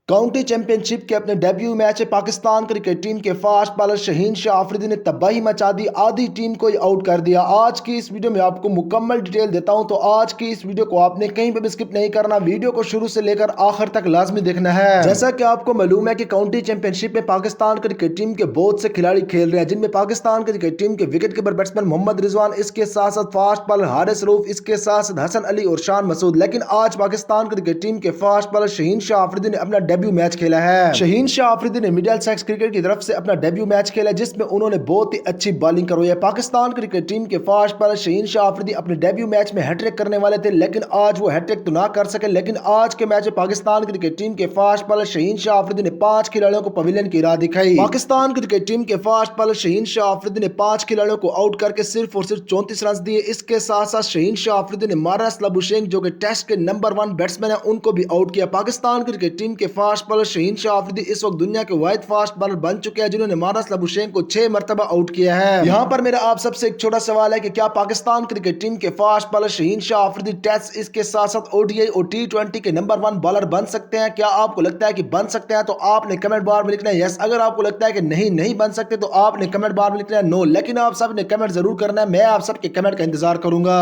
County championship के अपने debut match में पाकिस्तान क्रिकेट टीम के फास्ट बॉलर शहीन शाह अफरीदी ने तबाही मचा दी, आधी टीम को ही आउट कर दिया। आज की इस वीडियो में आपको मुकम्मल डिटेल देता हूं, तो आज की इस वीडियो को आपने कहीं पर भी स्किप नहीं करना, वीडियो को शुरू से लेकर आखिर तक लाजमी देखना है। जैसा कि आपको मालूम है कि काउंटी चैंपियनशिप में पाकिस्तान क्रिकेट टीम के बहुत से खिलाड़ी खेल रहे हैं, जिनमें पाकिस्तान क्रिकेट टीम के wicket keeper batsman Mohammad Rizwan, इसके साथ साथ फास्ट बॉलर हारिस रऊफ, इसके साथ साथ हसन अली और शान मसूद। लेकिन आज पाकिस्तान क्रिकेट टीम के फास्ट बॉलर शहीन शाह अफरीदी ने अपना डेब्यू मैच खेला है। शहीन शाह अफरीदी ने मिडिलसेक्स क्रिकेट की तरफ से अपना डेब्यू मैच खेला, जिसमें उन्होंने बहुत ही अच्छी बॉलिंग करवाई है। पाकिस्तान क्रिकेट टीम के फास्ट बॉलर शहीन शाह अफरीदी अपने डेब्यू मैच में हैट्रिक करने वाले थे, लेकिन आज वो हैट्रिक तो ना कर सके। लेकिन आज के मैच में पाकिस्तान क्रिकेट टीम के फास्ट बॉलर शहीन शाह अफरीदी ने 5 खिलाड़ियों को पवेलियन की राह दिखाई। पाकिस्तान क्रिकेट टीम के फास्ट बॉलर शहीन शाह अफरीदी ने 5 खिलाड़ियों को आउट करके सिर्फ और सिर्फ 34 रन दिए। इसके साथ साथ शहीन शाह अफरीदी ने मारस लबुशेंग, जो कि टेस्ट के नंबर 1 बैट्समैन है, उनको भी आउट किया। पाकिस्तान क्रिकेट टीम के फास्ट बॉलर शहीन शाह अफरीदी इस वक्त दुनिया के वाहिद फास्ट बॉलर बन चुके हैं जिन्होंने मारस लबुशेंग को 6 मरतबा आउट किया है। यहाँ पर मेरा आप सबसे एक छोटा सवाल है कि क्या पाकिस्तान क्रिकेट टीम के fast bowler Shaheen Shah Afridi test, इसके साथ साथ ओडीआई और T20 के नंबर 1 बॉलर बन सकते हैं? क्या आपको लगता है कि बन सकते हैं? तो आपने कमेंट बार में लिखना है यस। अगर आपको लगता है कि नहीं बन सकते, तो आपने कमेंट बार में लिखना है नो। लेकिन आप सब ने कमेंट जरूर करना है, मैं आप सबके कमेंट का इंतजार करूंगा।